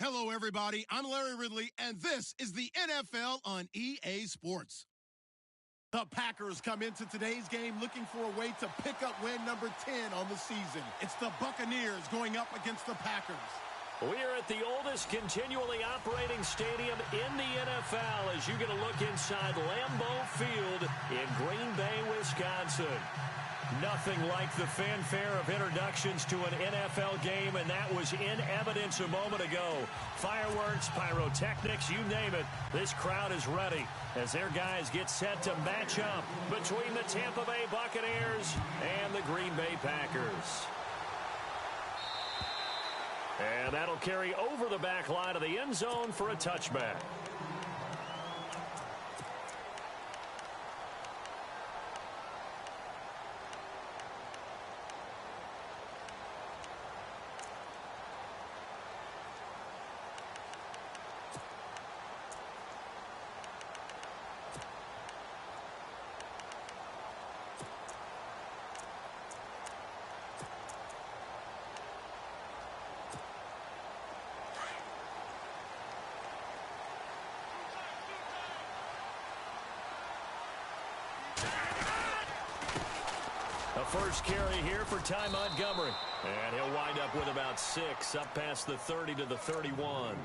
Hello, everybody. I'm Larry Ridley, and this is the NFL on EA Sports. The Packers come into today's game looking for a way to pick up win number 10 on the season. It's the Buccaneers going up against the Packers. We are at the oldest continually operating stadium in the NFL as you get a look inside Lambeau Field in Green Bay, Wisconsin. Nothing like the fanfare of introductions to an NFL game, and that was in evidence a moment ago. Fireworks, pyrotechnics, you name it. This crowd is ready as their guys get set to match up between the Tampa Bay Buccaneers and the Green Bay Packers. And that'll carry over the back line of the end zone for a touchback. A first carry here for Ty Montgomery. And he'll wind up with about 6, up past the 30 to the 31.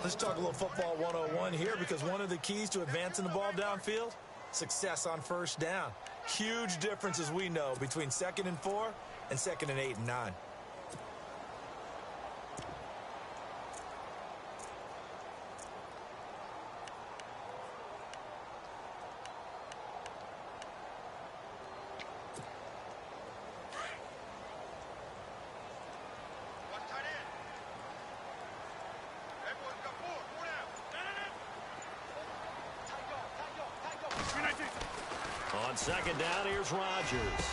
Let's talk a little football 101 here, because one of the keys to advancing the ball downfield, success on first down. Huge difference, as we know, between 2nd and 4 and 2nd and 8 and 9. On second down, here's Rodgers.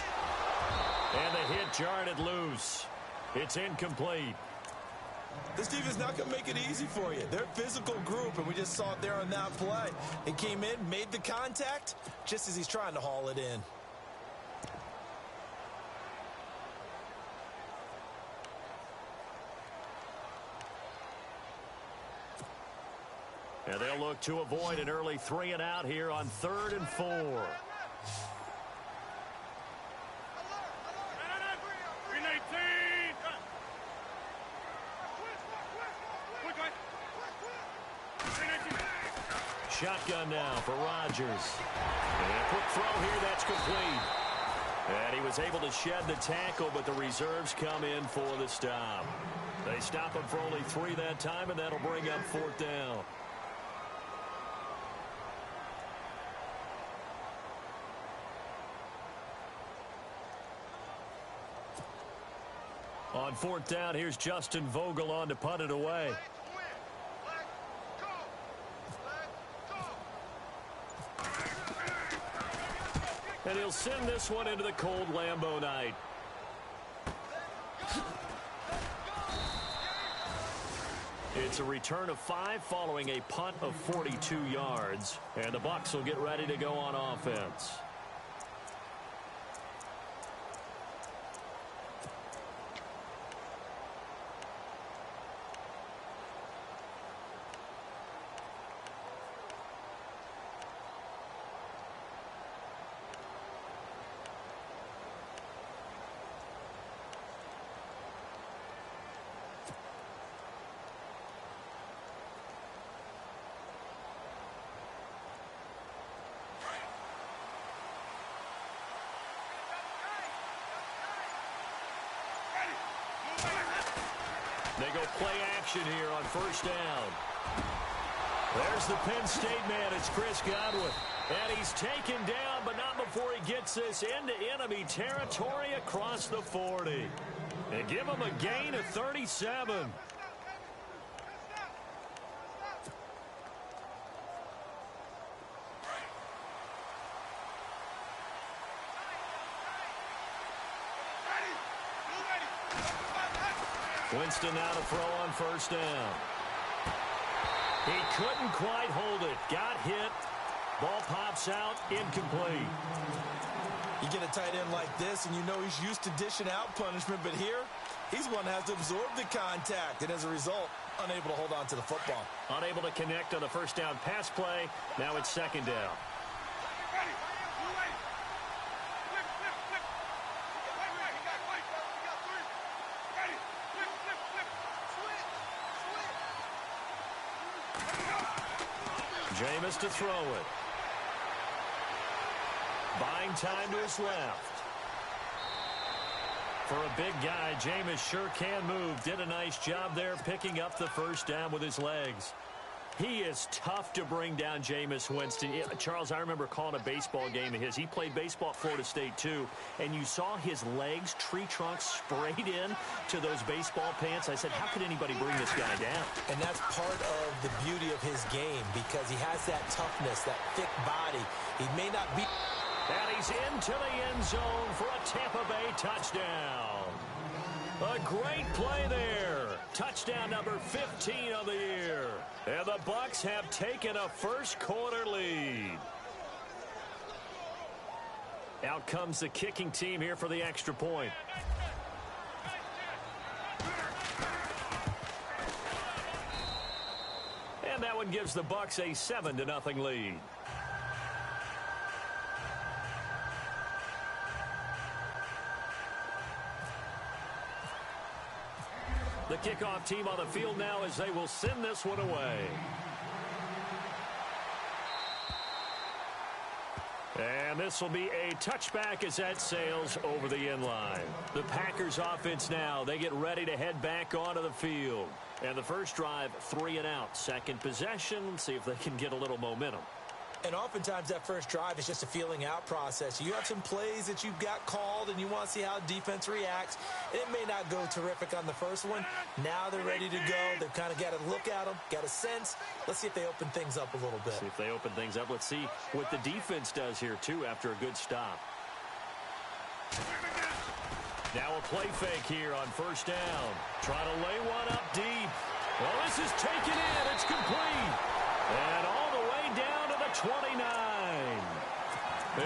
And the hit jarred it loose. It's incomplete. This defense is not going to make it easy for you. They're a physical group, and we just saw it there on that play. He came in, made the contact, just as he's trying to haul it in. And they'll look to avoid an early 3 and out here on 3rd and 4. Shotgun now for Rodgers. And a quick throw here, that's complete. And he was able to shed the tackle, but the reserves come in for the stop. They stop him for only 3 that time, and that'll bring up 4th down. On 4th down, here's Justin Vogel on to punt it away. And he'll send this one into the cold Lambeau night. It's a return of 5 following a punt of 42 yards. And the Bucs will get ready to go on offense. They go play action here on 1st down. There's the Penn State man. It's Chris Godwin. And he's taken down, but not before he gets this into enemy territory across the 40. And give him a gain of 37. Winston now to throw on 1st down. He couldn't quite hold it. Got hit. Ball pops out. Incomplete. You get a tight end like this, and you know he's used to dishing out punishment, but here, he's the one that has to absorb the contact, and as a result, unable to hold on to the football. Unable to connect on the first down pass play. Now it's second down. Jameis to throw it. Buying time to his left. For a big guy, Jameis sure can move. Did a nice job there picking up the first down with his legs. He is tough to bring down, Jameis Winston. Charles, I remember calling a baseball game of his. He played baseball at Florida State, too. And you saw his legs, tree trunks sprayed in to those baseball pants. I said, how could anybody bring this guy down? And that's part of the beauty of his game because he has that toughness, that thick body. He may not be... And he's into the end zone for a Tampa Bay touchdown. A great play there. Touchdown number 15 of the year. And the Bucs have taken a first quarter lead. Out comes the kicking team here for the extra point. And that one gives the Bucs a 7-0 lead. The kickoff team on the field now as they will send this one away. And this will be a touchback as that sails over the end line. The Packers offense now, they get ready to head back onto the field. And the first drive, 3 and out. Second possession, see if they can get a little momentum. And oftentimes that first drive is just a feeling out process. You have some plays that you've got called and you want to see how defense reacts. It may not go terrific on the first one. Now they're ready to go. They've kind of got to look at them, got a sense. Let's see if they open things up a little bit. See if they open things up. Let's see what the defense does here, too, after a good stop. Now a play fake here on first down. Try to lay one up deep. Well, this is taken in. It's complete. And all the way down to the 29.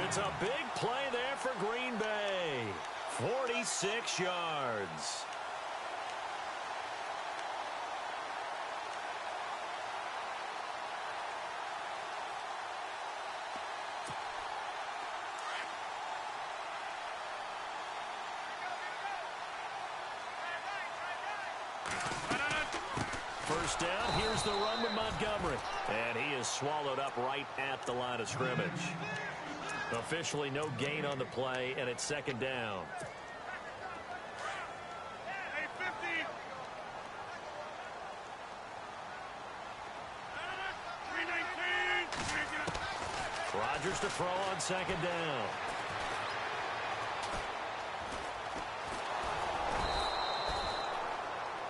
It's a big play there for Green Bay. 46 yards. First down, here's the run with Montgomery. And he is swallowed up right at the line of scrimmage. Officially no gain on the play, and it's second down. Rodgers to throw on second down.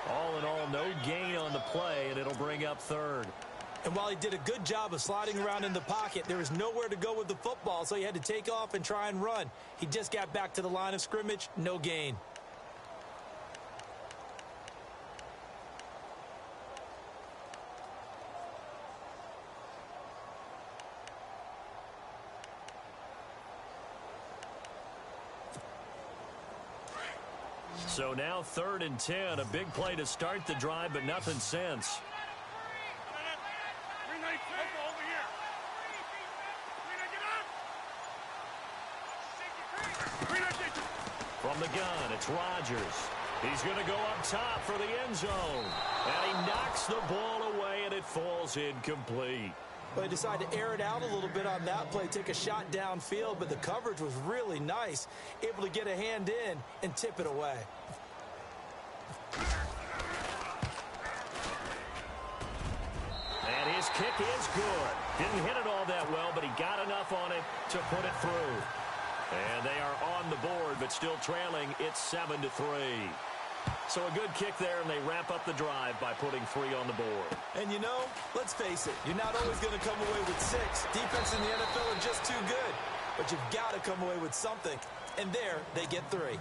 All in all, no gain on the play, and it'll bring up third. And while he did a good job of sliding around in the pocket, there was nowhere to go with the football, so he had to take off and try and run. He just got back to the line of scrimmage, no gain. So now 3rd and 10, a big play to start the drive, but nothing since. From the gun, it's Rodgers. He's going to go up top for the end zone. And he knocks the ball away, and it falls incomplete. Well, he decided to air it out a little bit on that play, take a shot downfield, but the coverage was really nice, able to get a hand in and tip it away. And his kick is good. Didn't hit it all that well, but he got enough on it to put it through. And they are on the board, but still trailing. It's 7-3. So a good kick there, and they wrap up the drive by putting 3 on the board. And you know, let's face it, you're not always going to come away with 6. Defense in the NFL are just too good. But you've got to come away with something. And there, they get 3.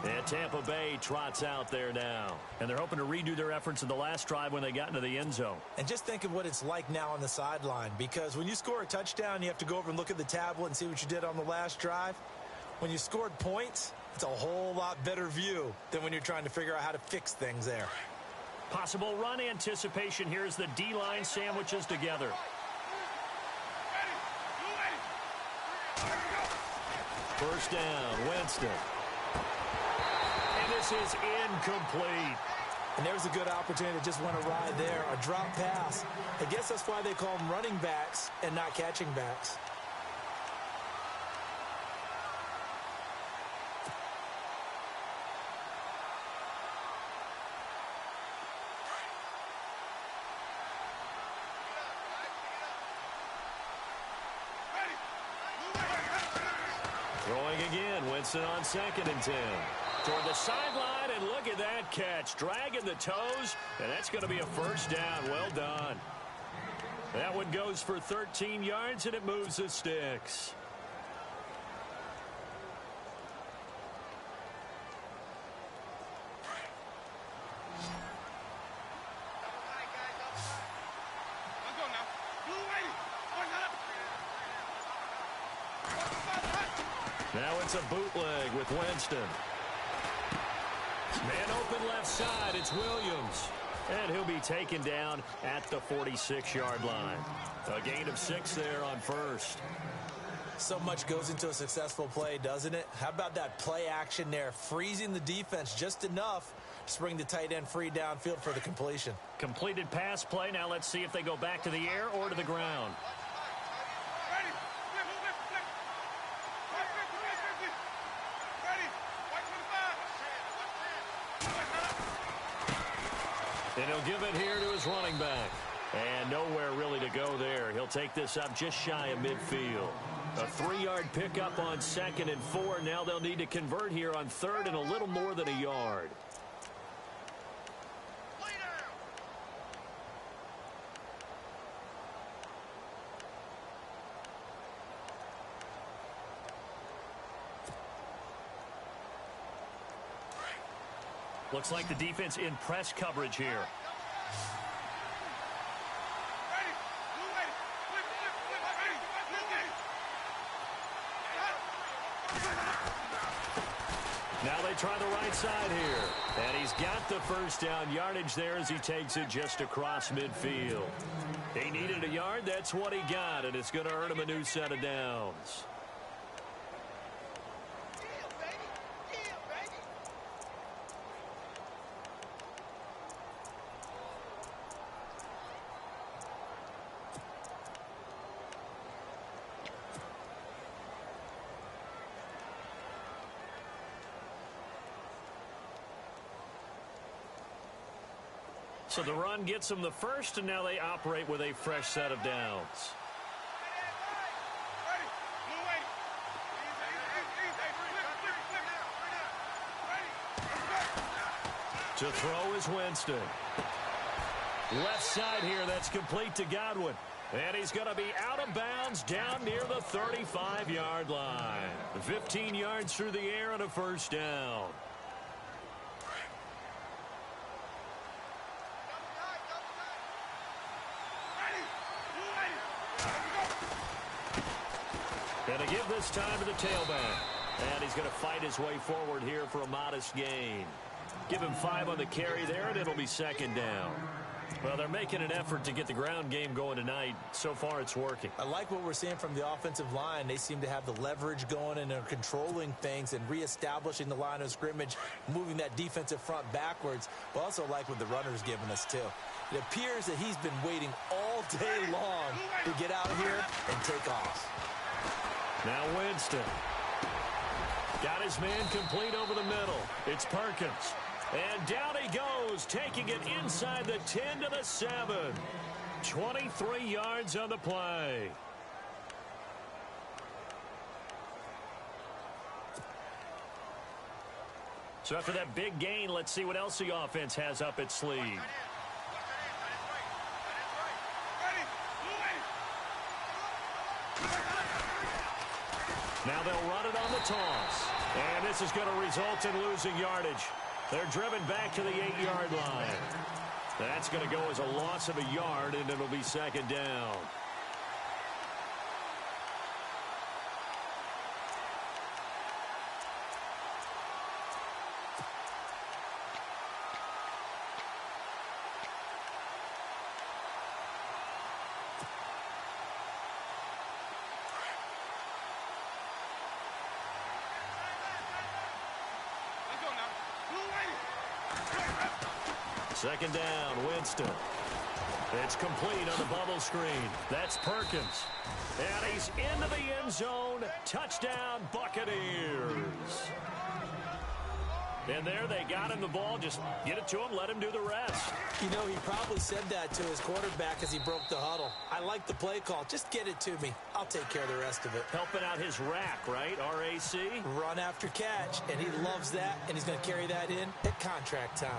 And Tampa Bay trots out there now. And they're hoping to redo their efforts in the last drive when they got into the end zone. And just think of what it's like now on the sideline. Because when you score a touchdown, you have to go over and look at the tablet and see what you did on the last drive. When you scored points, it's a whole lot better view than when you're trying to figure out how to fix things there. Possible run anticipation here as the D-line sandwiches together. First down, Winston. And this is incomplete. And there's a good opportunity to just want to ride there. A drop pass. I guess that's why they call them running backs and not catching backs. Throwing again, Winston on 2nd and 10. Toward the sideline, and look at that catch. Dragging the toes, and that's going to be a first down. Well done. That one goes for 13 yards, and it moves the sticks. Now it's a bootleg with Winston. Man open left side, it's Williams. And he'll be taken down at the 46-yard line. A gain of 6 there on first. So much goes into a successful play, doesn't it? How about that play action there, freezing the defense just enough to bring the tight end free downfield for the completion. Completed pass play. Now let's see if they go back to the air or to the ground. And he'll give it here to his running back. And nowhere really to go there. He'll take this up just shy of midfield. A 3-yard pickup on 2nd and 4. Now they'll need to convert here on 3rd and a little more than a yard. Looks like the defense in press coverage here. Now they try the right side here. And he's got the first down yardage there as he takes it just across midfield. He needed a yard. That's what he got. And it's going to earn him a new set of downs. So the run gets them the first, and now they operate with a fresh set of downs. To throw is Winston. Left side here, that's complete to Godwin. And he's going to be out of bounds down near the 35-yard line. 15 yards through the air and a first down. And to give this time to the tailback. And he's going to fight his way forward here for a modest gain. Give him 5 on the carry there, and it'll be 2nd down. Well, they're making an effort to get the ground game going tonight. So far, it's working. I like what we're seeing from the offensive line. They seem to have the leverage going, and they're controlling things and reestablishing the line of scrimmage, moving that defensive front backwards. But also like what the runner's giving us, too. It appears that he's been waiting all day long to get out here and take off. Now Winston. Got his man complete over the middle. It's Perkins. And down he goes, taking it inside the 10 to the 7. 23 yards on the play. So after that big gain, let's see what else the offense has up its sleeve. Now they'll run it on the toss. And this is going to result in losing yardage. They're driven back to the 8-yard line. That's going to go as a loss of a yard, and it'll be 2nd down. Second down, Winston. It's complete on the bubble screen. That's Perkins. And he's into the end zone. Touchdown, Buccaneers. And there they got him the ball. Just get it to him, let him do the rest. You know, he probably said that to his quarterback as he broke the huddle. I like the play call. Just get it to me. I'll take care of the rest of it. Helping out his rack, right? R-A-C? Run after catch, and he loves that, and he's going to carry that in at contract time.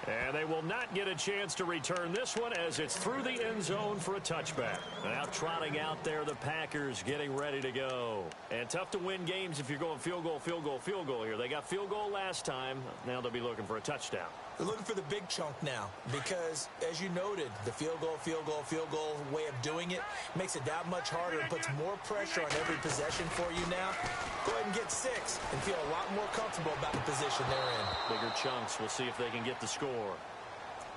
And they will not get a chance to return this one as it's through the end zone for a touchback. Now trotting out there, the Packers getting ready to go. And tough to win games if you're going field goal, field goal, field goal here. They got field goal last time. Now they'll be looking for a touchdown. They're looking for the big chunk now because, as you noted, the field goal way of doing it makes it that much harder and puts more pressure on every possession for you now. Go ahead and get 6 and feel a lot more comfortable about the position they're in. Bigger chunks. We'll see if they can get the score.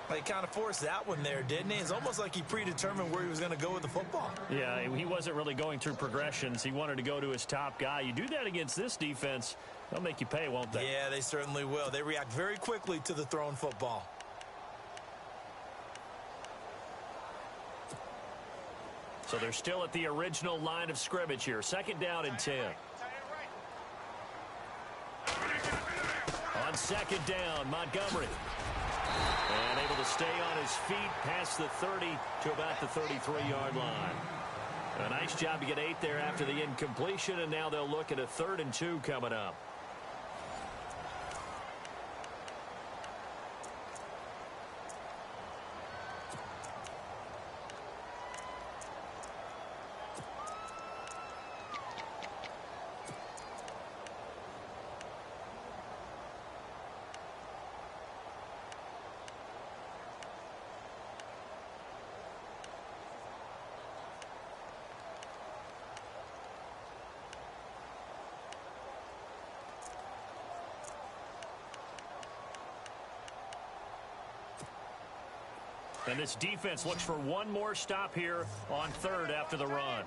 Well, he kind of forced that one there, didn't he? It's almost like he predetermined where he was going to go with the football. Yeah, he wasn't really going through progressions. He wanted to go to his top guy. You do that against this defense, they'll make you pay, won't they? Yeah, they certainly will. They react very quickly to the thrown football. So they're still at the original line of scrimmage here. Second down and 10. On second down, Montgomery. And able to stay on his feet past the 30 to about the 33-yard line. A nice job to get 8 there after the incompletion, and now they'll look at a 3rd and 2 coming up. And this defense looks for one more stop here on 3rd after the run.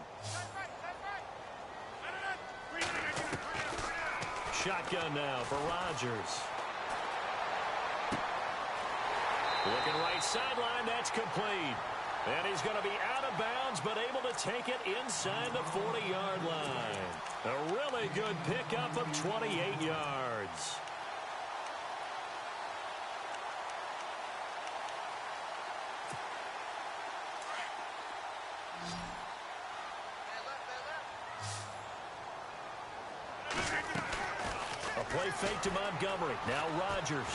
Shotgun now for Rodgers. Looking right sideline, that's complete. And he's going to be out of bounds, but able to take it inside the 40-yard line. A really good pickup of 28 yards. A play fake to Montgomery. Now Rodgers.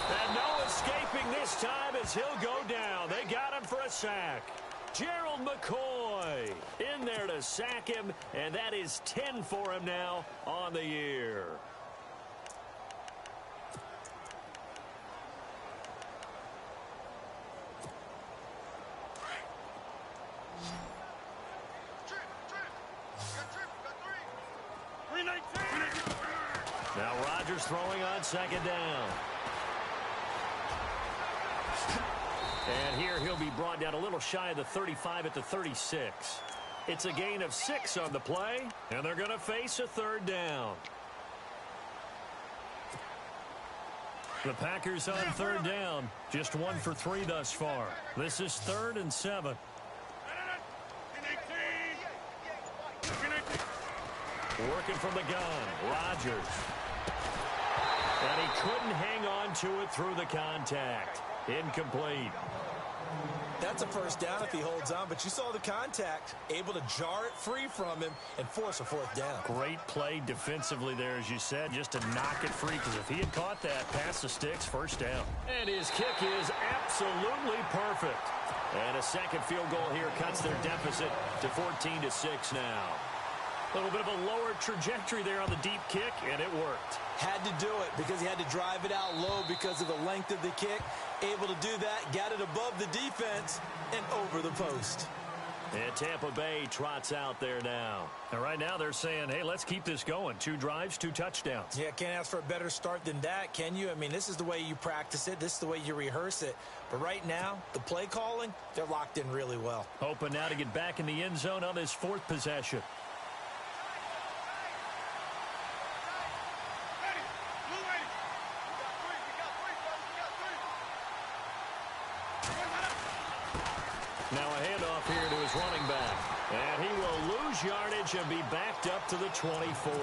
And no escaping this time as he'll go down. They got him for a sack. Gerald McCoy in there to sack him, and that is 10 for him now on the year. Now Rodgers throwing on second down. And here he'll be brought down a little shy of the 35 at the 36. It's a gain of 6 on the play, and they're going to face a 3rd down. The Packers on 3rd down, just 1 for 3 thus far. This is 3rd and 7. Working from the gun, Rodgers. And he couldn't hang on to it through the contact. Incomplete. That's a first down if he holds on, but you saw the contact. Able to jar it free from him and force a 4th down. Great play defensively there, as you said, just to knock it free, because if he had caught that, past the sticks, first down. And his kick is absolutely perfect. And a second field goal here cuts their deficit to 14-6 now. A little bit of a lower trajectory there on the deep kick, and it worked. Had to do it because he had to drive it out low because of the length of the kick. Able to do that, got it above the defense and over the post. And Tampa Bay trots out there now. And right now they're saying, hey, let's keep this going. 2 drives, 2 touchdowns. Yeah, can't ask for a better start than that, can you? I mean, this is the way you practice it. This is the way you rehearse it. But right now, the play calling, they're locked in really well. Hoping now to get back in the end zone on this 4th possession. lose yardage and be backed up to the 24.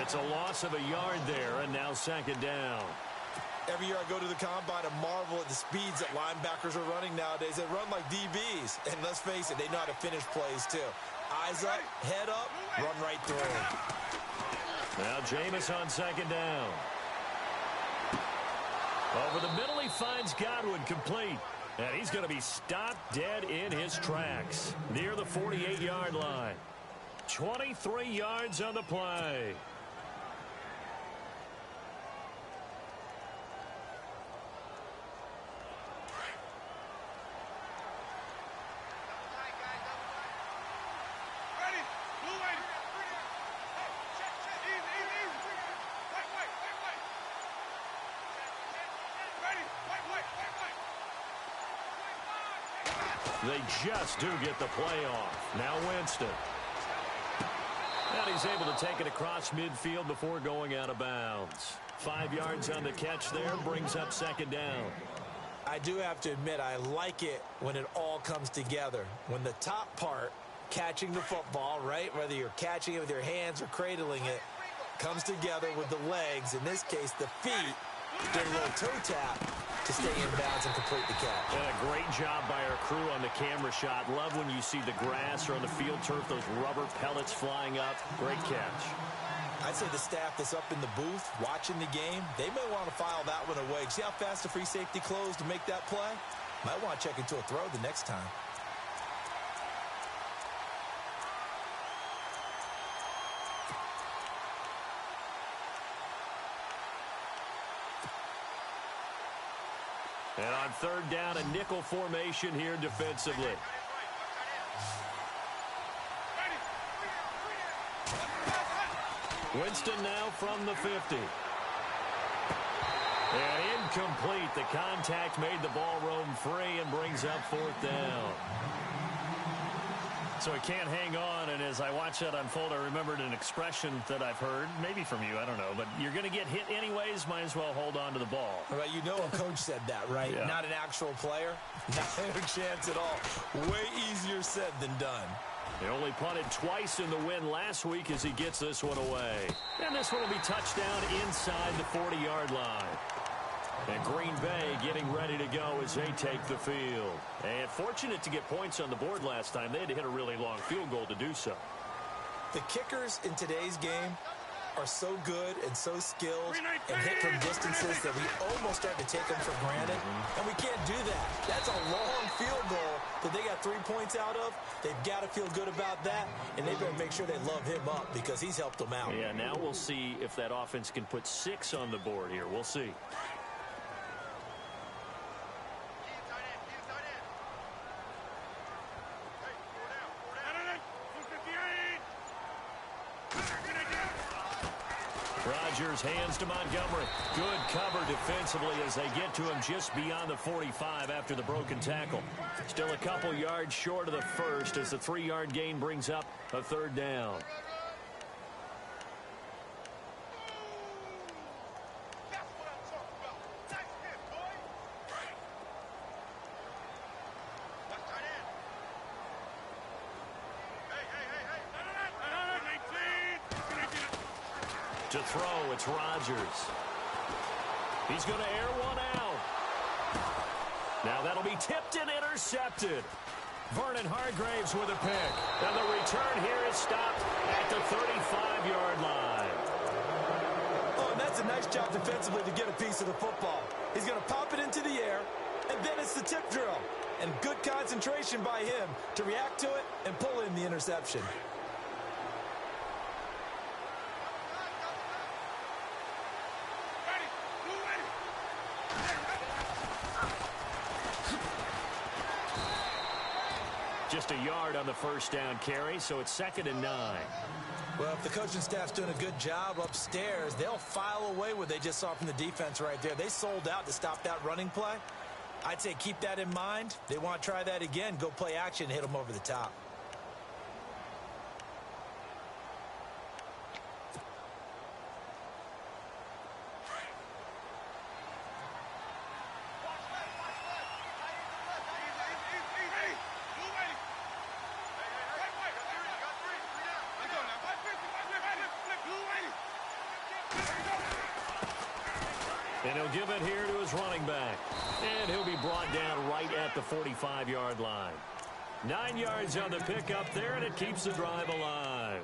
It's a loss of a yard there, and now second down. Every year I go to the combine and marvel at the speeds that linebackers are running nowadays. They run like DBs. And let's face it, they know how to finish plays too. Eyes up, head up, run right through them. Now Jameis on second down. Over the middle, he finds Godwin complete. And he's going to be stopped dead in his tracks near the 48-yard line. 23 yards on the play. They just do get the play off. Now Winston. And he's able to take it across midfield before going out of bounds. 5 yards on the catch there, brings up second down. I do have to admit, I like it when it all comes together. When the top part, catching the football, right, whether you're catching it with your hands or cradling it, comes together with the legs, in this case the feet, did a little toe tap to stay in bounds and complete the catch. And a great job by our crew on the camera shot. Love when you see the grass or on the field turf, those rubber pellets flying up. Great catch. I'd say the staff that's up in the booth watching the game, they may want to file that one away. See how fast the free safety closed to make that play? Might want to check into a throw the next time. And on third down, a nickel formation here defensively. Winston now from the 50. And incomplete. The contact made the ball roam free and brings up fourth down. So he can't hang on, and as I watch that unfold, I remembered an expression that I've heard, maybe from you, I don't know, but you're going to get hit anyways, might as well hold on to the ball. Right, you know a coach said that, right? Yeah. Not an actual player. Not a chance at all. Way easier said than done. They only punted twice in the win last week as he gets this one away. And this one will be touchdown inside the 40-yard line. And Green Bay getting ready to go as they take the field. And fortunate to get points on the board last time. They had to hit a really long field goal to do so. The kickers in today's game are so good and so skilled and hit from distances that we almost start to take them for granted. And we can't do that. That's a long field goal that they got 3 points out of. They've got to feel good about that, and they better make sure they love him up because he's helped them out. Yeah, now we'll see if that offense can put 6 on the board here. We'll see. Rodgers hands to Montgomery. Good cover defensively as they get to him just beyond the 45 after the broken tackle. Still a couple yards short of the first as the 3-yard gain brings up a third down. To throw, it's Rodgers. He's going to air one out. Now that'll be tipped and intercepted. Vernon Hargreaves with a pick. And the return here is stopped at the 35-yard line. Oh, and that's a nice job defensively to get a piece of the football. He's going to pop it into the air, and then it's the tip drill. And good concentration by him to react to it and pull in the interception. Just a yard on the first down carry, so it's 2nd and 9. Well, if the coaching staff's doing a good job upstairs, they'll file away what they just saw from the defense right there. They sold out to stop that running play. I'd say keep that in mind. They want to try that again. Go play action, hit them over the top. And he'll give it here to his running back. And he'll be brought down right at the 45-yard line. 9 yards on the pickup there, and it keeps the drive alive.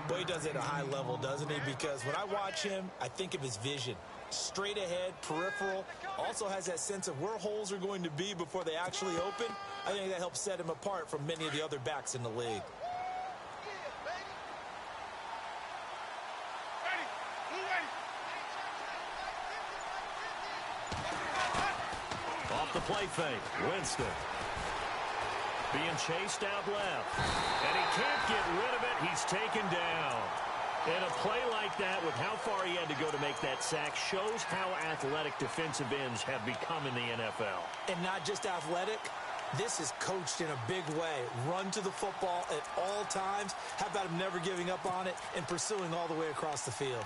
Well, he does it at a high level, doesn't he? Because when I watch him, I think of his vision. Straight ahead, peripheral, also has that sense of where holes are going to be before they actually open. I think that helps set him apart from many of the other backs in the league. Off the play fake, Winston. Being chased out left. And he can't get rid of it. He's taken down. And a play like that, with how far he had to go to make that sack, shows how athletic defensive ends have become in the NFL. And not just athletic. This is coached in a big way. Run to the football at all times. How about him never giving up on it and pursuing all the way across the field?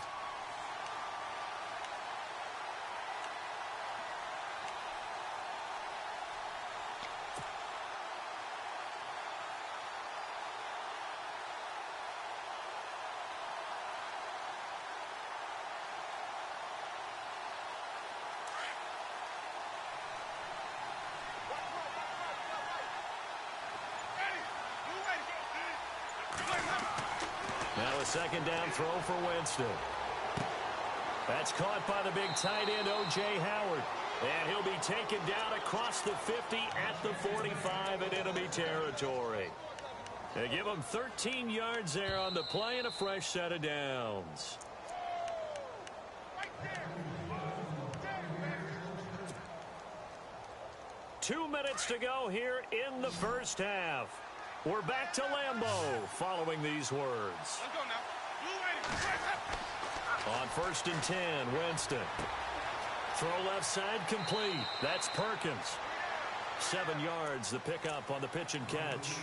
Now a second down throw for Winston. That's caught by the big tight end, O.J. Howard. And he'll be taken down across the 50 at the 45 in enemy territory. They give him 13 yards there on the play and a fresh set of downs. Two minutes to go here in the first half. We're back to Lambeau following these words. On 1st and 10, Winston. Throw left side complete. That's Perkins. 7 yards, the pickup on the pitch and catch.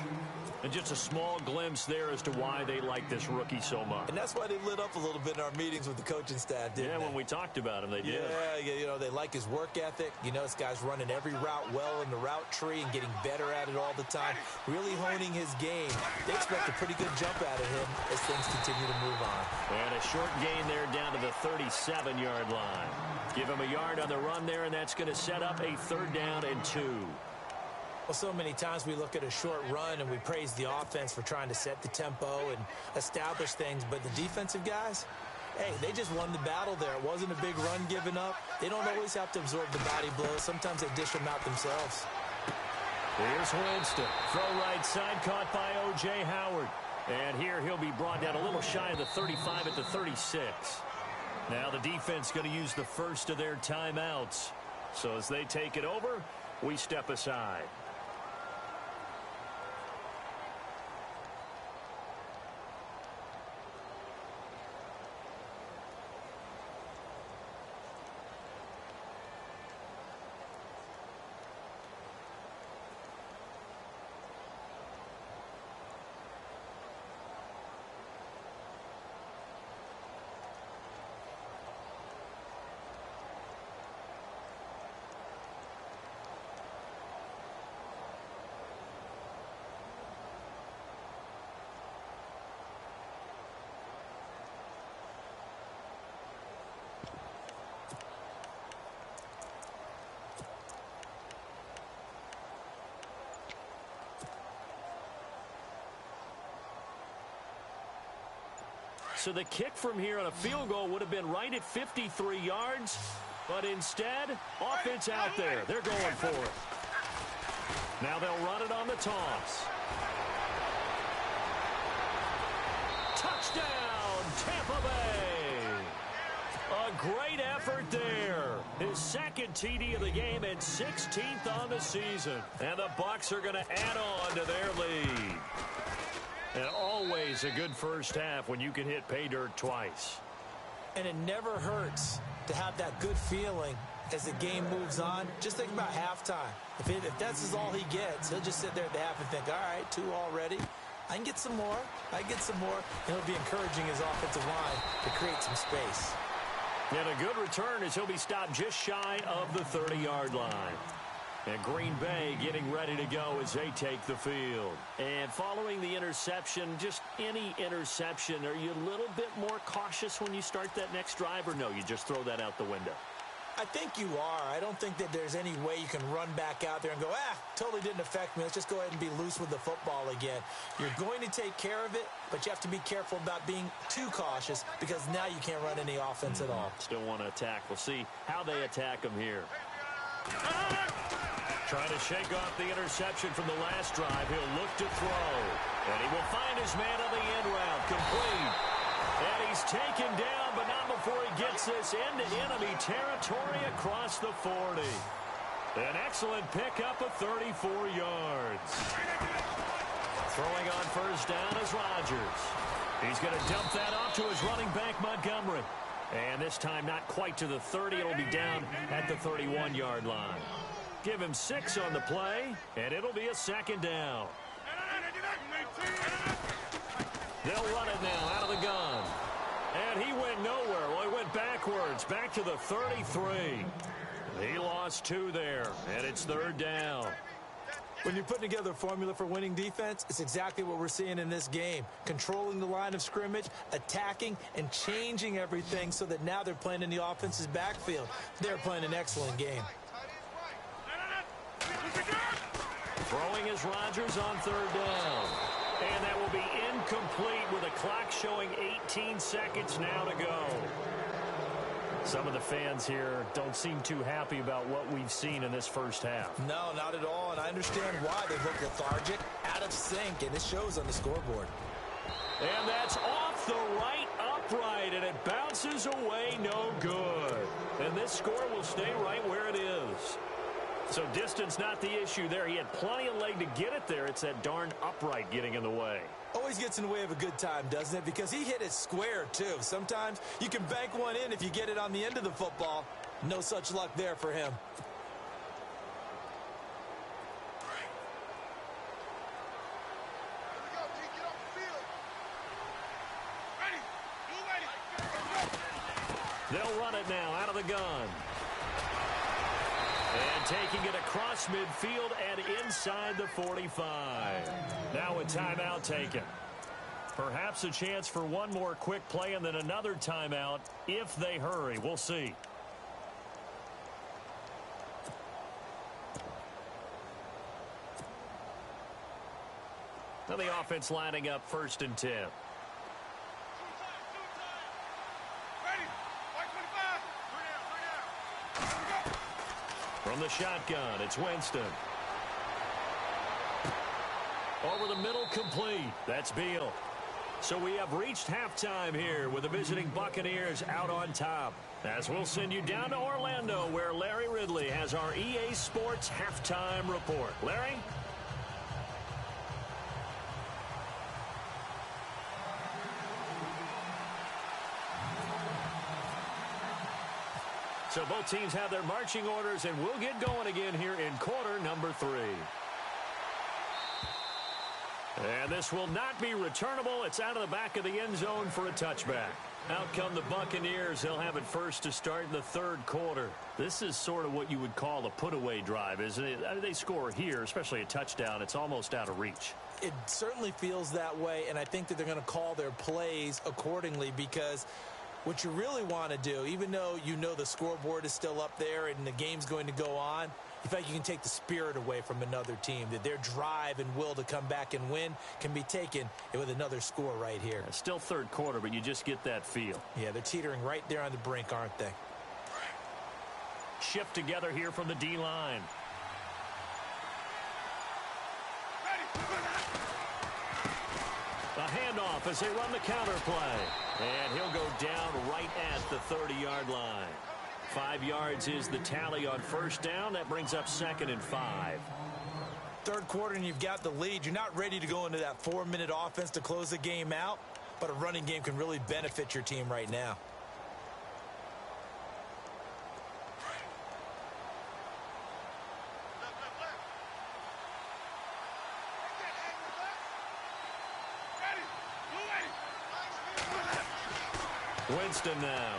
And just a small glimpse there as to why they like this rookie so much. And that's why they lit up a little bit in our meetings with the coaching staff, didn't they? Yeah, when we talked about him, they did. Yeah, you know, they like his work ethic. You know, this guy's running every route well in the route tree and getting better at it all the time. Really honing his game. They expect a pretty good jump out of him as things continue to move on. And a short gain there down to the 37-yard line. Give him a yard on the run there, and that's going to set up a 3rd down and 2. Well, so many times we look at a short run and we praise the offense for trying to set the tempo and establish things, but the defensive guys, hey, they just won the battle there. It wasn't a big run given up. They don't always have to absorb the body blows. Sometimes they dish them out themselves. Here's Winston. Throw right side, caught by O.J. Howard. And here he'll be brought down a little shy of the 35 at the 36. Now the defense going to use the first of their timeouts. So as they take it over, we step aside. So the kick from here on a field goal would have been right at 53 yards. But instead, offense out there. They're going for it. Now they'll run it on the toss. Touchdown, Tampa Bay. A great effort there. His 2nd TD of the game and 16th on the season. And the Bucs are going to add on to their lead. And always a good first half when you can hit pay dirt twice. And it never hurts to have that good feeling as the game moves on. Just think about halftime. If that's all he gets, he'll just sit there at the half and think, all right, 2 already. I can get some more. I can get some more. And he'll be encouraging his offensive line to create some space. And a good return as he'll be stopped just shy of the 30-yard line. And Green Bay getting ready to go as they take the field. And following the interception, just any interception, are you a little bit more cautious when you start that next drive, or no, you just throw that out the window? I think you are. I don't think that there's any way you can run back out there and go, totally didn't affect me. Let's just go ahead and be loose with the football again. You're going to take care of it, but you have to be careful about being too cautious because now you can't run any offense at all. Still want to attack. We'll see how they attack him here. Trying to shake off the interception from the last drive. He'll look to throw. And he will find his man on the end route. Complete. And he's taken down, but not before he gets this into enemy territory across the 40. An excellent pickup of 34 yards. Throwing on first down is Rodgers. He's going to dump that off to his running back, Montgomery. And this time not quite to the 30. It'll be down at the 31-yard line. Give him 6 on the play, and it'll be a second down. They'll run it now out of the gun. And he went nowhere. Well, he went backwards, back to the 33. He lost 2 there, and it's third down. When you're putting together a formula for winning defense, it's exactly what we're seeing in this game. Controlling the line of scrimmage, attacking, and changing everything so that now they're playing in the offense's backfield. They're playing an excellent game. Throwing is Rodgers on third down. And that will be incomplete with a clock showing 18 seconds now to go. Some of the fans here don't seem too happy about what we've seen in this first half. No, not at all, and I understand why. They look lethargic, out of sync, and it shows on the scoreboard. And that's off the right upright, and it bounces away no good. And this score will stay right where it is. So distance not the issue there. He had plenty of leg to get it there. It's that darn upright getting in the way. Always gets in the way of a good time, doesn't it? Because he hit it square, too. Sometimes you can bank one in if you get it on the end of the football. No such luck there for him. They'll run it now out of the gun. And taking it across midfield and inside the 45. Now a timeout taken. Perhaps a chance for one more quick play and then another timeout if they hurry. We'll see. Now the offense lining up 1st and 10. From the shotgun, it's Winston. Over the middle, complete. That's Beal. So we have reached halftime here with the visiting Buccaneers out on top. As we'll send you down to Orlando, where Larry Ridley has our EA Sports halftime report. Larry? So both teams have their marching orders, and we'll get going again here in quarter number 3. And this will not be returnable. It's out of the back of the end zone for a touchback. Out come the Buccaneers. They'll have it first to start in the 3rd quarter. This is sort of what you would call a put-away drive, isn't it? They score here, especially a touchdown. It's almost out of reach. It certainly feels that way, and I think that they're going to call their plays accordingly because what you really want to do, even though you know the scoreboard is still up there and the game's going to go on, you feel like you can take the spirit away from another team, that their drive and will to come back and win can be taken with another score right here. Yeah, still 3rd quarter, but you just get that feel. Yeah, they're teetering right there on the brink, aren't they? Shift together here from the D-line. A handoff as they run the counter play. And he'll go down right at the 30-yard line. 5 yards is the tally on first down. That brings up 2nd and 5. 3rd quarter and you've got the lead. You're not ready to go into that 4-minute offense to close the game out, but a running game can really benefit your team right now. Winston now.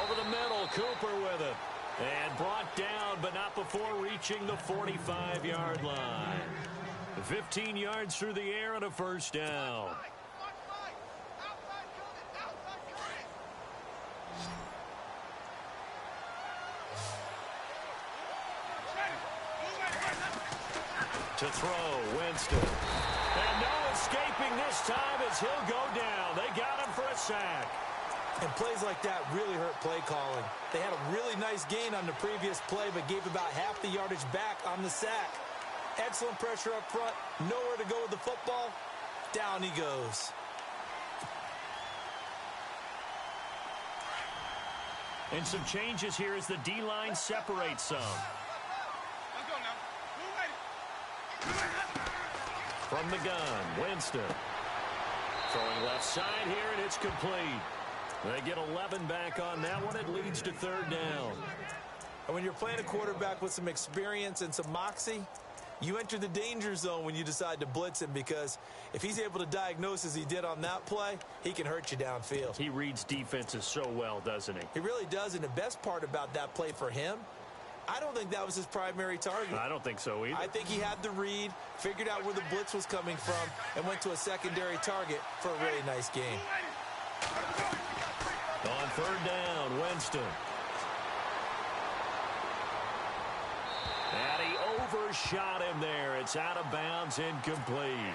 Over the middle, Cooper with it. And brought down, but not before reaching the 45-yard line. 15 yards through the air and a first down. To throw, Winston. And no escaping this time as he'll go down. They got him for a sack. And plays like that really hurt play calling. They had a really nice gain on the previous play, but gave about half the yardage back on the sack. Excellent pressure up front. Nowhere to go with the football. Down he goes. And some changes here as the D-line separates some. Let's go now. From the gun, Winston. Throwing left side here, and it's complete. They get 11 back on that one. It leads to third down. And when you're playing a quarterback with some experience and some moxie, you enter the danger zone when you decide to blitz him, because if he's able to diagnose as he did on that play, he can hurt you downfield. He reads defenses so well, doesn't he? He really does, and the best part about that play for him, I don't think that was his primary target. I don't think so either. I think he had the read, figured out where the blitz was coming from, and went to a secondary target for a really nice game. On third down, Winston. And he overshot him there. It's out of bounds, incomplete.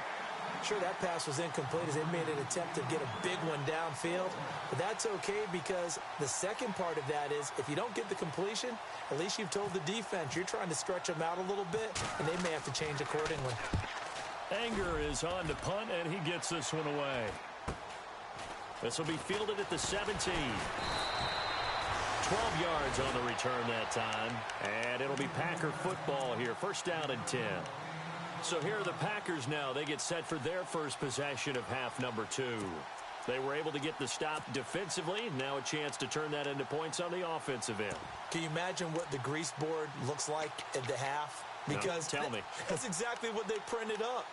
Sure, that pass was incomplete as they made an attempt to get a big one downfield. But that's okay, because the second part of that is if you don't get the completion, at least you've told the defense you're trying to stretch them out a little bit, and they may have to change accordingly. Anger is on to punt, and he gets this one away. This will be fielded at the 17. 12 yards on the return that time. And it'll be Packer football here. First down and 10. So here are the Packers now. They get set for their first possession of half number 2. They were able to get the stop defensively. Now a chance to turn that into points on the offensive end. Can you imagine what the grease board looks like at the half? Because no, tell me. That's exactly what they printed up.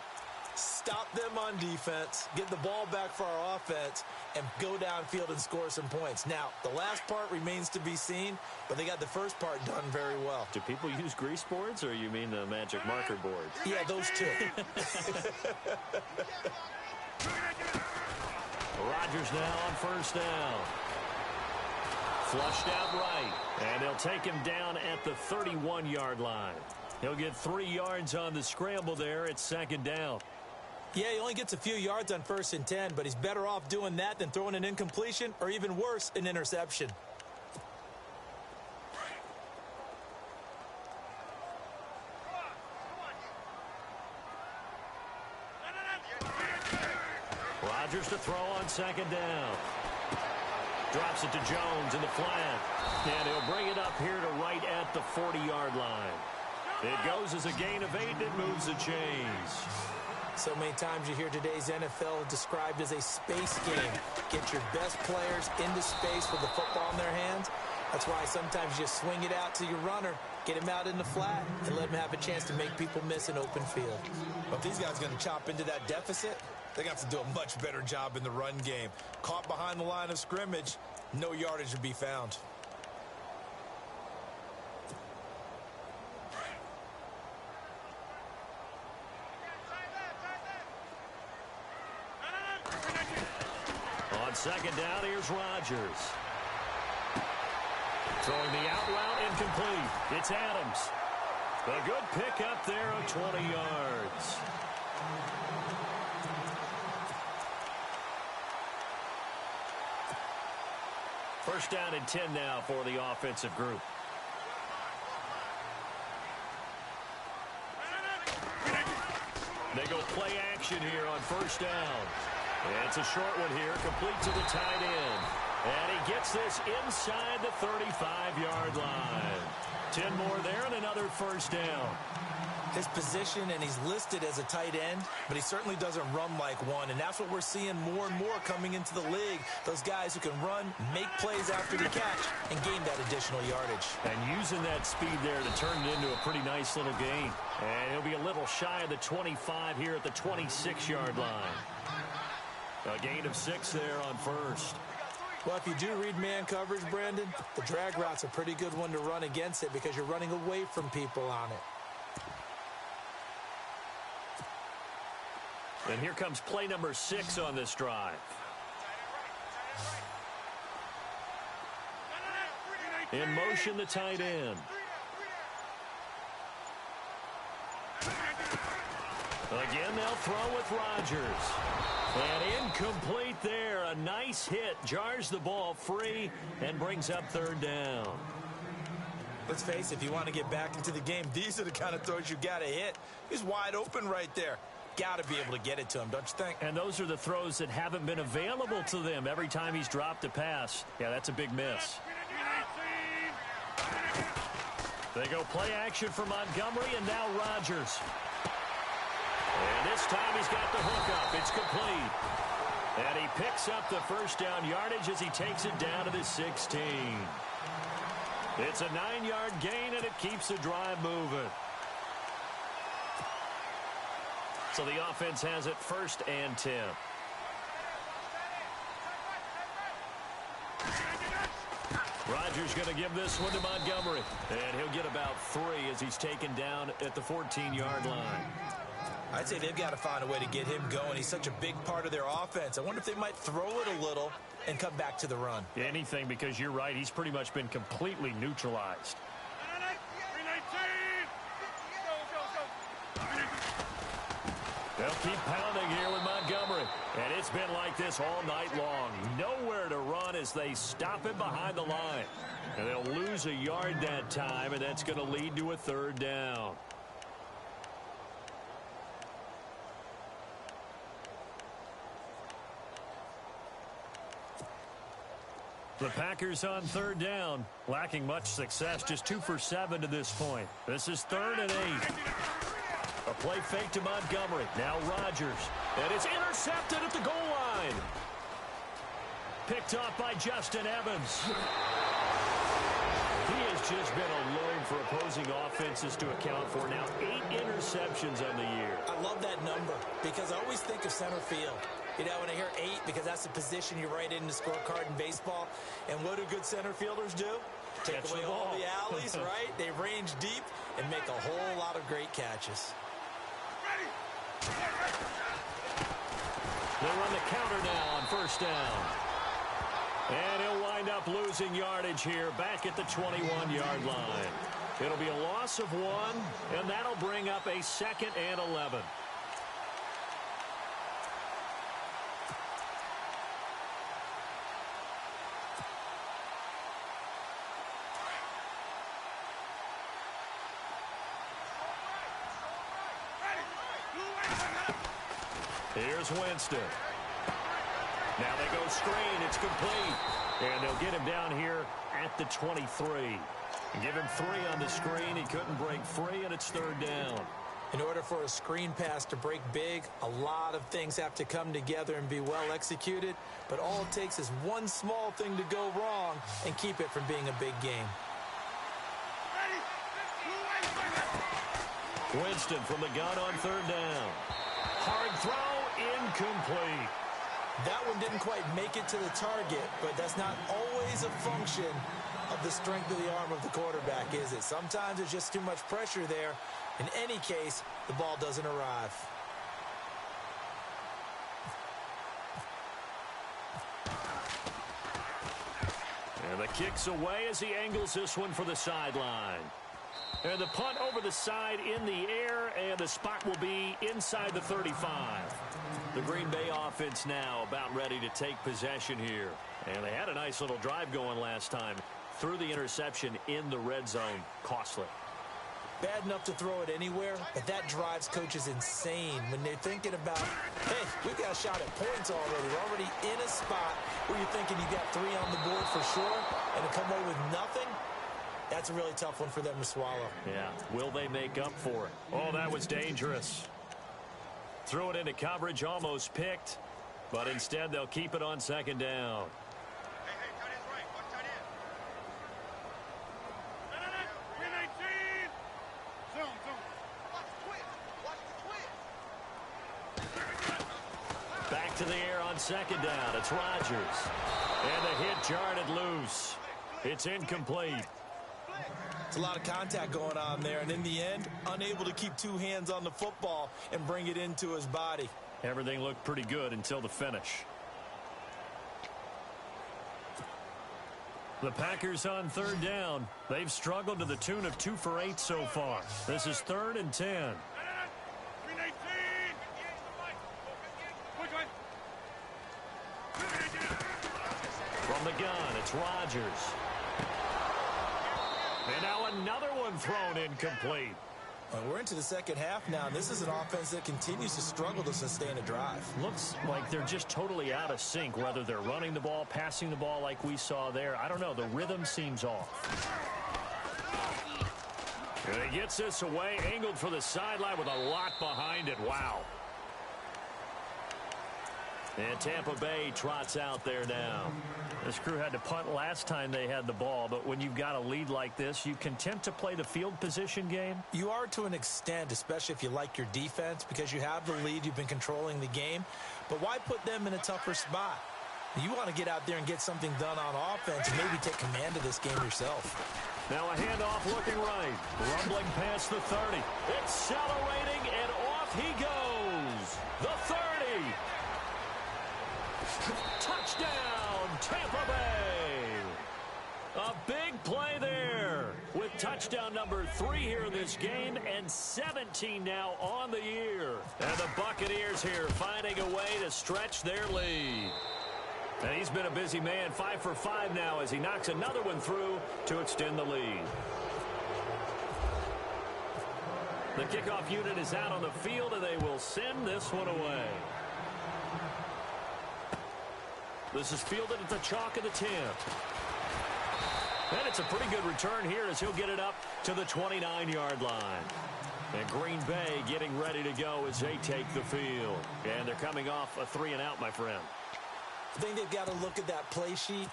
Stop them on defense, get the ball back for our offense, and go downfield and score some points. Now, the last part remains to be seen, but they got the first part done very well. Do people use grease boards, or you mean the magic marker boards? Yeah, those two. Rodgers now on first down. Flushed out right, and he'll take him down at the 31-yard line. He'll get 3 yards on the scramble there. It's second down. Yeah, he only gets a few yards on 1st and 10, but he's better off doing that than throwing an incompletion, or even worse, an interception. Rodgers to throw on second down. Drops it to Jones in the flat. And he'll bring it up here to right at the 40-yard line. It goes as a gain of 8, and it moves the chains. So many times you hear today's NFL described as a space game. Get your best players into space with the football in their hands. That's why sometimes you swing it out to your runner, get him out in the flat, and let him have a chance to make people miss an open field. But if these guys are going to chop into that deficit, they're going to have to do a much better job in the run game. Caught behind the line of scrimmage, no yardage to be found. On second down, here's Rodgers. Throwing the out route, incomplete. It's Adams. A good pick up there of 20 yards. First down and 10 now for the offensive group. They go play action here on first down. It's a short one here, complete to the tight end. And he gets this inside the 35-yard line. 10 more there and another first down. His position, and he's listed as a tight end, but he certainly doesn't run like one, and that's what we're seeing more and more coming into the league. Those guys who can run, make plays after the catch, and gain that additional yardage. And using that speed there to turn it into a pretty nice little gain. And he'll be a little shy of the 25 here at the 26-yard line. A gain of 6 there on first. Well, if you do read man coverage, Brandon, the drag route's a pretty good one to run against it because you're running away from people on it. And here comes play number 6 on this drive. In motion, the tight end. Again, they'll throw with Rodgers. And incomplete there. A nice hit. Jars the ball free and brings up third down. Let's face it, if you want to get back into the game, these are the kind of throws you got to hit. He's wide open right there. Got to be able to get it to him, don't you think? And those are the throws that haven't been available to them every time he's dropped a pass. Yeah, that's a big miss. They go play action for Montgomery, and now Rodgers. And this time he's got the hook up. It's complete. And he picks up the first down yardage as he takes it down to the 16. It's a 9-yard gain, and it keeps the drive moving. So the offense has it 1st and 10. Rodgers going to give this one to Montgomery. And he'll get about 3 as he's taken down at the 14-yard line. I'd say they've got to find a way to get him going. He's such a big part of their offense. I wonder if they might throw it a little and come back to the run. Anything, because you're right. He's pretty much been completely neutralized. They'll keep pounding here with Montgomery. And it's been like this all night long. Nowhere to run as they stop him behind the line. And they'll lose a yard that time, and that's going to lead to a 3rd down. The Packers on 3rd down, lacking much success, just 2 for 7 to this point. This is 3rd and 8. A play fake to Montgomery. Now Rodgers. And it's intercepted at the goal line. Picked off by Justin Evans. He has just been alone for opposing offenses to account for now 8 interceptions on the year. I love that number because I always think of center field. You know, when I hear 8, because that's the position you write in the scorecard in baseball. And what do good center fielders do? Take away all the alleys, right? They range deep and make a whole lot of great catches. They run the counter now on 1st down. And he'll wind up losing yardage here back at the 21-yard line. It'll be a loss of 1, and that'll bring up a 2nd and 11. Here's Winston. Now they go screen. It's complete. And they'll get him down here at the 23. And give him 3 on the screen. He couldn't break free, and it's 3rd down. In order for a screen pass to break big, a lot of things have to come together and be well executed. But all it takes is one small thing to go wrong and keep it from being a big game. Winston from the gun on 3rd down. Hard throw, incomplete. That one didn't quite make it to the target, but that's not always a function of the strength of the arm of the quarterback, is it? Sometimes there's just too much pressure there. In any case, the ball doesn't arrive. And the kick's away as he angles this one for the sideline. And the punt over the side in the air, and the spot will be inside the 35. The Green Bay offense now about ready to take possession here. And they had a nice little drive going last time. Threw the interception in the red zone. Costly. Bad enough to throw it anywhere, but that drives coaches insane when they're thinking about, hey, we've got a shot at points already. We're already in a spot where you're thinking you got 3 on the board for sure, and to come away with nothing, that's a really tough one for them to swallow. Yeah. Will they make up for it? Oh, that was dangerous. Threw it into coverage, almost picked, but instead they'll keep it on 2nd down. Hey, tight end's right. Watch tight end. No. 19. Zoom. Watch the twist. Back to the air on 2nd down. It's Rodgers. And the hit jarred it loose. It's incomplete. It's a lot of contact going on there, and in the end, unable to keep 2 hands on the football and bring it into his body. Everything looked pretty good until the finish. The Packers on 3rd down. They've struggled to the tune of 2 for 8 so far. This is 3rd and 10. From the gun, it's Rodgers. And now another one thrown incomplete. We're into the second half now, and this is an offense that continues to struggle to sustain a drive. Looks like they're just totally out of sync, whether they're running the ball, passing the ball like we saw there. I don't know. The rhythm seems off. And he gets this away, angled for the sideline with a lot behind it. Wow. And Tampa Bay trots out there now. This crew had to punt last time they had the ball, but when you've got a lead like this, you content to play the field position game? You are to an extent, especially if you like your defense, because you have the lead, you've been controlling the game. But why put them in a tougher spot? You want to get out there and get something done on offense and maybe take command of this game yourself. Now a handoff looking right. Rumbling past the 30. Accelerating, and off he goes. The 30. Touchdown, Tampa Bay. A big play there with touchdown number 3 here in this game and 17 now on the year. And the Buccaneers here finding a way to stretch their lead. And he's been a busy man, 5 for 5 now as he knocks another one through to extend the lead. The kickoff unit is out on the field, and they will send this one away. This is fielded at the chalk of the 10. And it's a pretty good return here as he'll get it up to the 29-yard line. And Green Bay getting ready to go as they take the field. And they're coming off a 3-and-out, my friend. I think they've got to look at that play sheet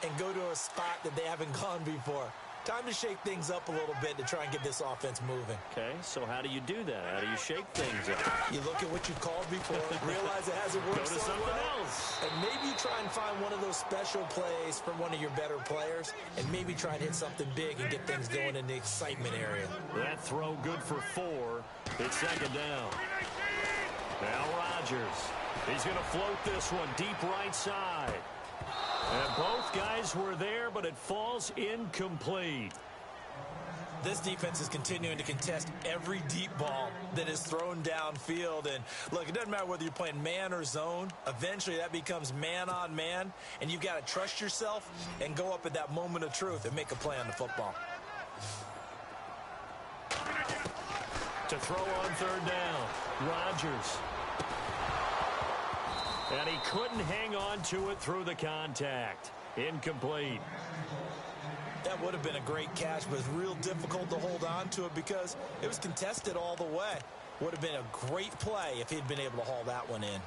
and go to a spot that they haven't gone before. Time to shake things up a little bit to try and get this offense moving. Okay, so how do you do that? How do you shake things up? You look at what you've called before, realize it hasn't worked so well, else. And maybe you try and find one of those special plays from one of your better players, and maybe try and hit something big and get things going in the excitement area. That throw good for 4. It's second down. Now Rodgers. He's going to float this one deep right side. And both guys were there, but it falls incomplete. This defense is continuing to contest every deep ball that is thrown downfield. And, look, it doesn't matter whether you're playing man or zone. Eventually, that becomes man on man. And you've got to trust yourself and go up at that moment of truth and make a play on the football. To throw on third down, Rodgers. And he couldn't hang on to it through the contact. Incomplete. That would have been a great catch, but it's real difficult to hold on to it because it was contested all the way. Would have been a great play if he'd been able to haul that one in.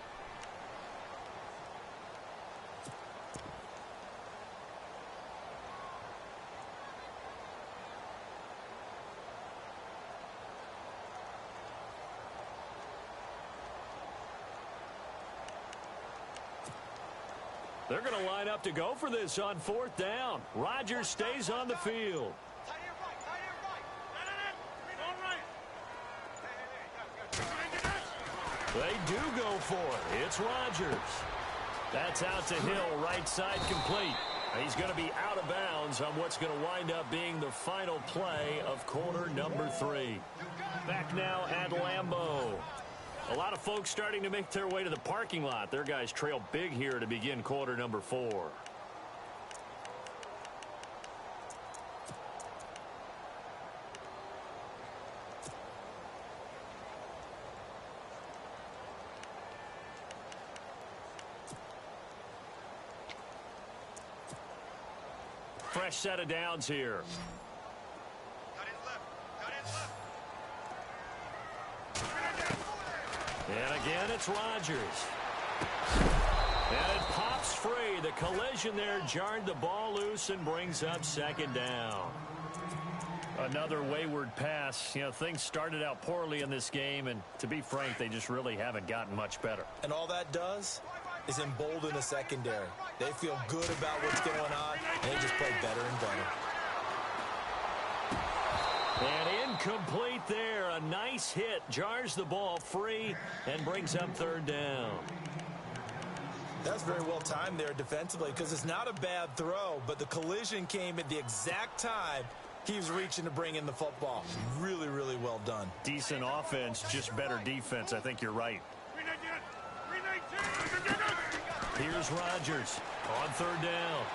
They're going to line up to go for this on fourth down. Rodgers stays on the field. They do go for it. It's Rodgers. That's out to Hill, right side complete. He's going to be out of bounds on what's going to wind up being the final play of quarter number 3. Back now at Lambeau. A lot of folks starting to make their way to the parking lot. Their guys trail big here to begin quarter number 4. Fresh set of downs here. And again, it's Rodgers. And it pops free. The collision there jarred the ball loose and brings up second down. Another wayward pass. You know, things started out poorly in this game, and to be frank, they just really haven't gotten much better. And all that does is embolden the secondary. They feel good about what's going on, and they just play better and better. And incomplete there. A nice hit. Jars the ball free and brings up third down. That's very well timed there defensively because it's not a bad throw, but the collision came at the exact time he was reaching to bring in the football. Really, really well done. Decent offense, just better defense. I think you're right. Here's Rodgers on third down.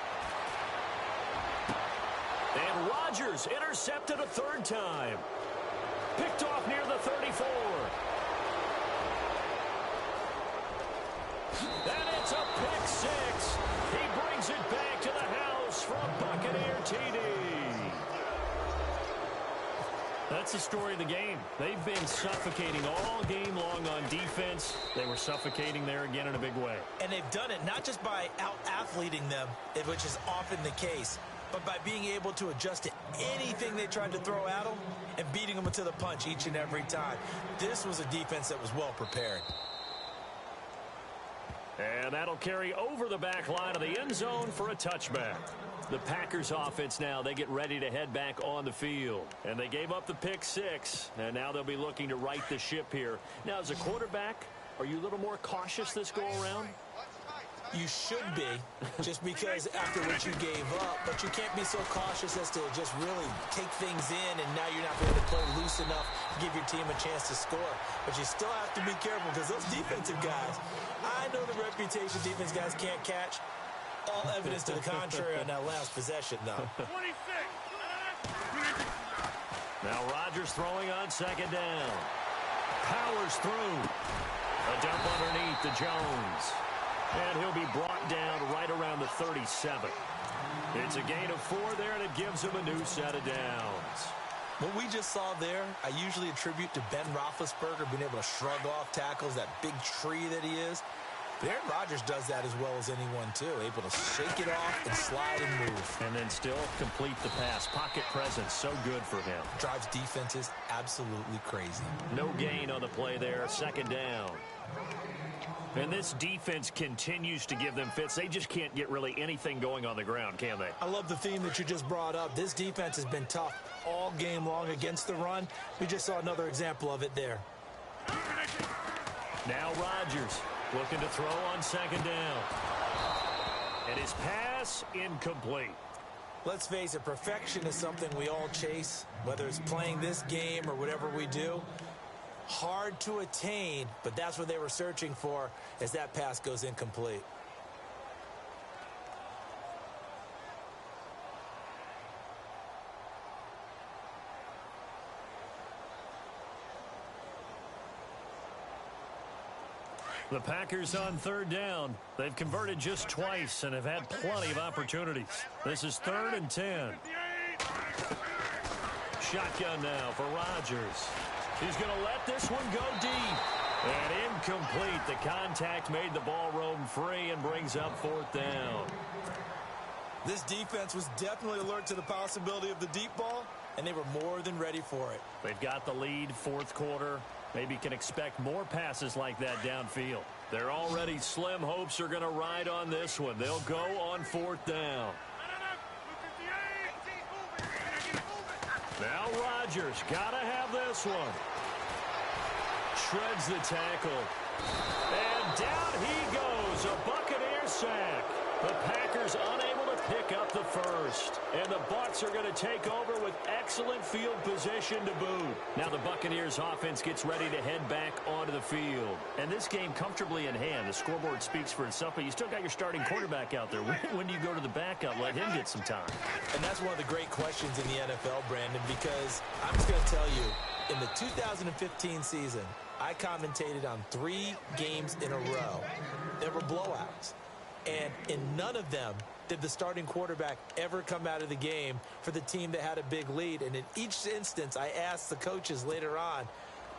And Rodgers intercepted a third time. Picked off near the 34. And it's a pick six. He brings it back to the house for a Buccaneer TD. That's the story of the game. They've been suffocating all game long on defense. They were suffocating there again in a big way. And they've done it not just by out-athleting them, which is often the case, but by being able to adjust to anything they tried to throw at them and beating them to the punch each and every time. This was a defense that was well prepared. And that'll carry over the back line of the end zone for a touchback. The Packers offense now, they get ready to head back on the field. And they gave up the pick six, and now they'll be looking to right the ship here. Now, as a quarterback, are you a little more cautious this go-around? You should be, just because after what you gave up, but you can't be so cautious as to just really take things in, and now you're not going to play loose enough to give your team a chance to score. But you still have to be careful because those defensive guys, I know the reputation defense guys can't catch. All evidence to the contrary on that last possession, though. 26. Now Rodgers throwing on second down. Powers through. A dump underneath to Jones. And he'll be brought down right around the 37. It's a gain of 4 there, and it gives him a new set of downs. What we just saw there, I usually attribute to Ben Roethlisberger being able to shrug off tackles, that big tree that he is. But Aaron Rodgers does that as well as anyone, too. Able to shake it off and slide and move. And then still complete the pass. Pocket presence, so good for him. Drives defenses absolutely crazy. No gain on the play there, second down. And this defense continues to give them fits. They just can't get really anything going on the ground, can they? I love the theme that you just brought up. This defense has been tough all game long against the run. We just saw another example of it there. Now Rodgers looking to throw on second down. And his pass incomplete. Let's face it, perfection is something we all chase, whether it's playing this game or whatever we do. Hard to attain, but that's what they were searching for as that pass goes incomplete. The Packers on third down. They've converted just twice and have had plenty of opportunities. This is 3rd and 10. Shotgun now for Rodgers. He's going to let this one go deep. And incomplete. The contact made the ball roam free and brings up 4th down. This defense was definitely alert to the possibility of the deep ball, and they were more than ready for it. They've got the lead, 4th quarter. Maybe can expect more passes like that downfield. They're already slim hopes are going to ride on this one. They'll go on 4th down. Now Rodgers got to have this one. Shreds the tackle. And down he goes. A Buccaneer sack. The Packers unable to pick up the first. And the Bucs are going to take over with excellent field position to boot. Now the Buccaneers offense gets ready to head back onto the field. And this game comfortably in hand. The scoreboard speaks for itself, but you still got your starting quarterback out there. When do you go to the backup? Let him get some time. And that's one of the great questions in the NFL, Brandon, because I'm just going to tell you, in the 2015 season, I commentated on 3 games in a row. There were blowouts. And in none of them did the starting quarterback ever come out of the game for the team that had a big lead. And in each instance, I asked the coaches later on,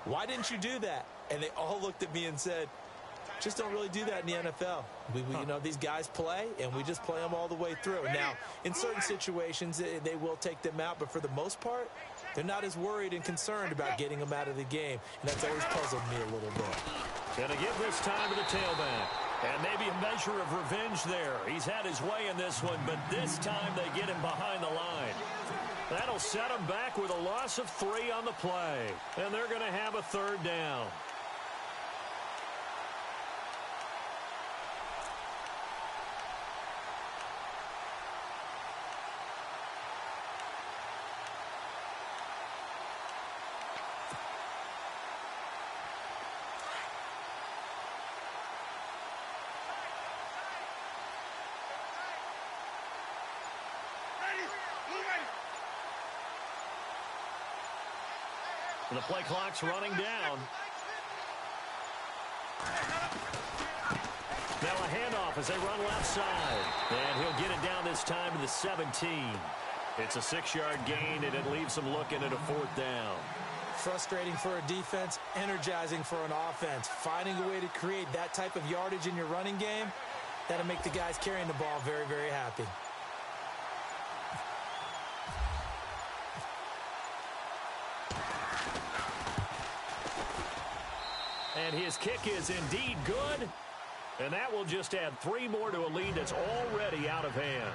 why didn't you do that? And they all looked at me and said, just don't really do that in the NFL. You know, these guys play, and we just play them all the way through. Now, in certain situations, they will take them out. But for the most part, they're not as worried and concerned about getting them out of the game. And that's always puzzled me a little bit. Going to give this time to the tailback. And maybe a measure of revenge there. He's had his way in this one, but this time they get him behind the line. That'll set him back with a loss of 3 on the play. And they're going to have a 3rd down. The play clock's running down. Now a handoff as they run left side. And he'll get it down this time to the 17. It's a 6-yard gain, and it leaves them looking at a 4th down. Frustrating for a defense, energizing for an offense. Finding a way to create that type of yardage in your running game, that'll make the guys carrying the ball very, very happy. And his kick is indeed good. And that will just add 3 more to a lead that's already out of hand.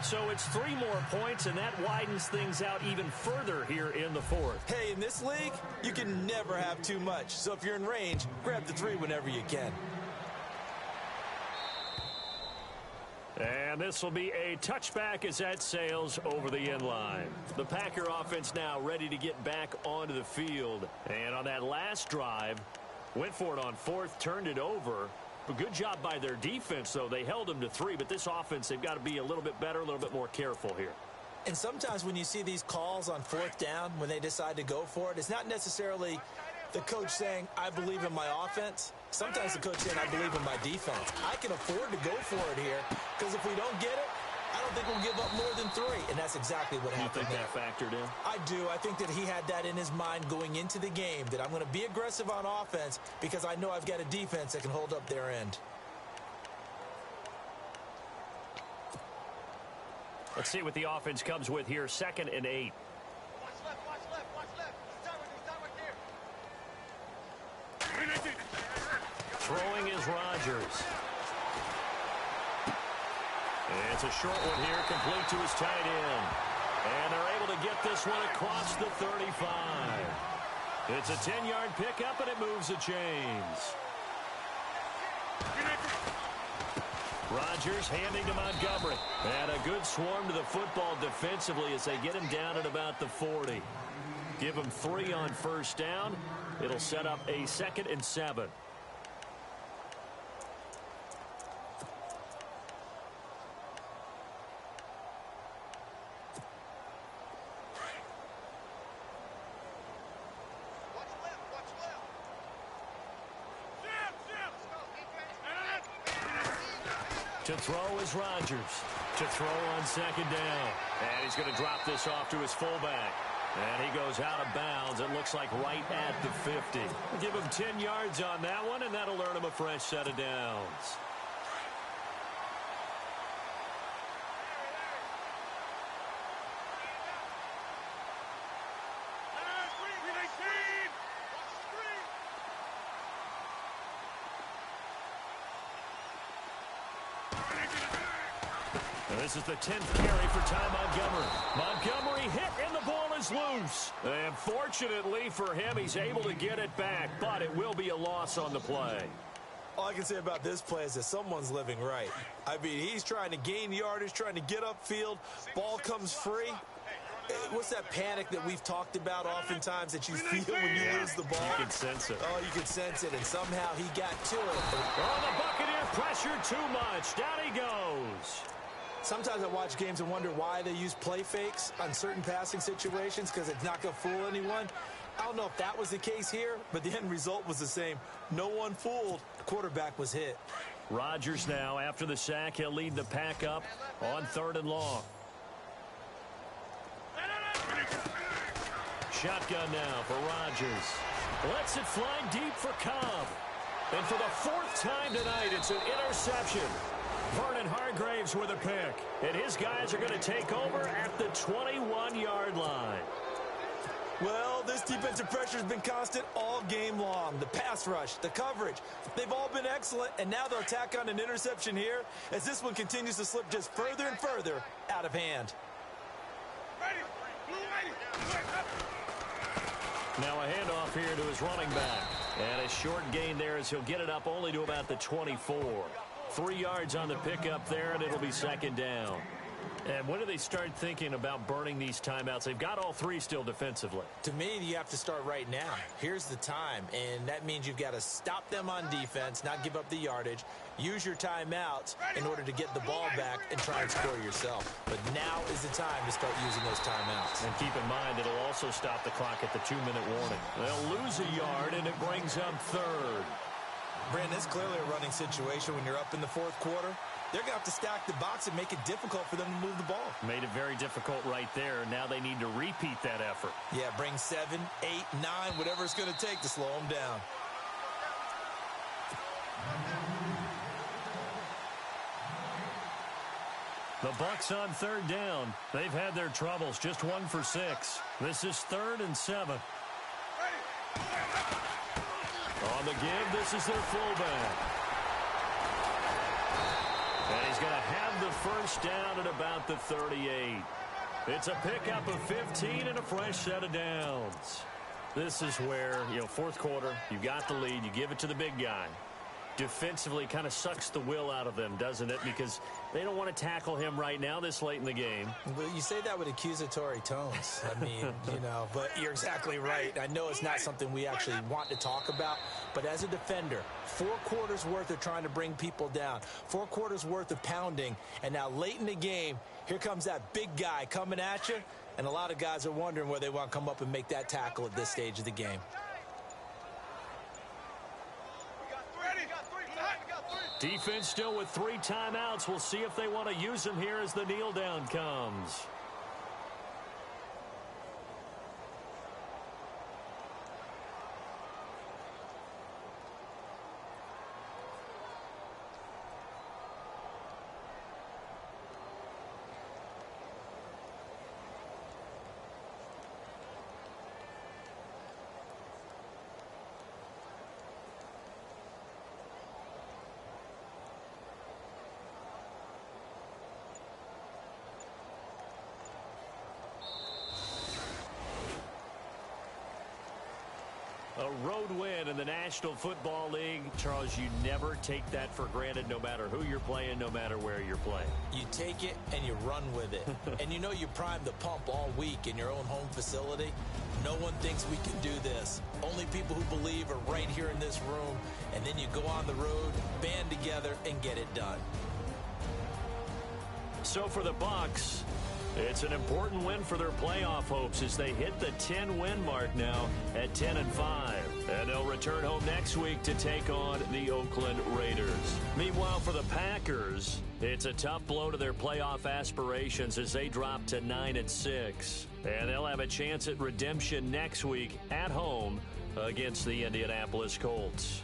So it's 3 more points, and that widens things out even further here in the 4th. Hey, in this league, you can never have too much. So if you're in range, grab the 3 whenever you can. And this will be a touchback as that sails over the end line. The Packer offense now ready to get back onto the field. And on that last drive, went for it on 4th, turned it over. A good job by their defense, though. They held them to 3, but this offense, they've got to be a little bit better, a little bit more careful here. And sometimes when you see these calls on 4th down, when they decide to go for it, it's not necessarily the coach saying, I believe in my offense. Sometimes the coach saying, I believe in my defense. I can afford to go for it here, because if we don't get it, I don't think we'll give up more than 3, and that's exactly what happened. You think that factored in? I do. I think that he had that in his mind going into the game, that I'm going to be aggressive on offense because I know I've got a defense that can hold up their end. Let's see what the offense comes with here. 2nd and 8. Watch left, watch left, watch left. Start right there. Throwing is Rodgers. It's a short one here, complete to his tight end. And they're able to get this one across the 35. It's a 10-yard pickup, and it moves the chains. Rodgers handing to Montgomery. And a good swarm to the football defensively as they get him down at about the 40. Give him 3 on 1st down. It'll set up a 2nd and 7. To throw is Rodgers. To throw on 2nd down. And he's going to drop this off to his fullback. And he goes out of bounds. It looks like right at the 50. Give him 10 yards on that one, and that'll earn him a fresh set of downs. This is the 10th carry for Ty Montgomery. Montgomery hit, and the ball is loose. And fortunately for him, he's able to get it back, but it will be a loss on the play. All I can say about this play is that someone's living right. I mean, he's trying to gain yardage, trying to get upfield. Ball comes free. What's that panic that we've talked about oftentimes that you feel when you lose the ball? You can sense it. Oh, you can sense it, and somehow he got to it. Oh, the Buccaneer pressure too much. Down he goes. Sometimes I watch games and wonder why they use play fakes on certain passing situations because it's not going to fool anyone. I don't know if that was the case here, but the end result was the same. No one fooled. The quarterback was hit. Rodgers now, after the sack, he'll lead the pack up on 3rd and long. Shotgun now for Rodgers. Lets it fly deep for Cobb. And for the 4th time tonight, it's an interception. Vernon Hargraves with a pick. And his guys are going to take over at the 21-yard line. Well, this defensive pressure has been constant all game long. The pass rush, the coverage, they've all been excellent, and now they'll tack on an interception here as this one continues to slip just further and further out of hand. Now a handoff here to his running back. And a short gain there as he'll get it up only to about the 24. 3 yards on the pickup there, and it'll be 2nd down. And when do they start thinking about burning these timeouts? They've got all three still defensively. To me, you have to start right now. Here's the time, and that means you've got to stop them on defense, not give up the yardage, use your timeouts in order to get the ball back and try and score yourself. But now is the time to start using those timeouts. And keep in mind, it'll also stop the clock at the 2-minute warning. They'll lose a yard, and it brings up third. Brandon, it's clearly a running situation when you're up in the fourth quarter. They're going to have to stack the box and make it difficult for them to move the ball. Made it very difficult right there. Now they need to repeat that effort. Yeah, bring 7, 8, 9, whatever it's going to take to slow them down. The Bucs on third down. They've had their troubles. Just 1 for 6. This is 3rd and 7. On the give, this is their fullback. And he's going to have the first down at about the 38. It's a pickup of 15 and a fresh set of downs. This is where, fourth quarter, you got the lead, you give it to the big guy. Defensively kind of sucks the will out of them, doesn't it? Because they don't want to tackle him right now this late in the game. Well, you say that with accusatory tones. I mean, but you're exactly right. I know it's not something we actually want to talk about, but as a defender, 4 quarters worth of trying to bring people down, 4 quarters worth of pounding, and now late in the game, here comes that big guy coming at you, and a lot of guys are wondering where they want to come up and make that tackle at this stage of the game. Defense still with 3 timeouts. We'll see if they want to use them here as the kneel down comes. A road win in the National Football League. Charles, you never take that for granted no matter who you're playing, no matter where you're playing. You take it and you run with it. And you primed the pump all week in your own home facility. No one thinks we can do this. Only people who believe are right here in this room. And then you go on the road, band together, and get it done. So for the Bucs, it's an important win for their playoff hopes as they hit the 10-win mark now at 10-5. And they'll return home next week to take on the Oakland Raiders. Meanwhile, for the Packers, it's a tough blow to their playoff aspirations as they drop to 9-6. And they'll have a chance at redemption next week at home against the Indianapolis Colts.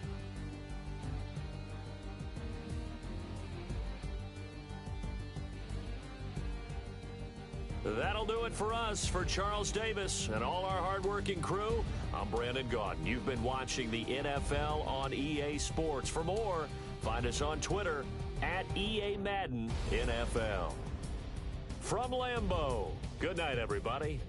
That'll do it for us. For Charles Davis and all our hardworking crew, I'm Brandon Gaudin. You've been watching the NFL on EA Sports. For more, find us on Twitter at EA Madden NFL. From Lambeau, good night, everybody.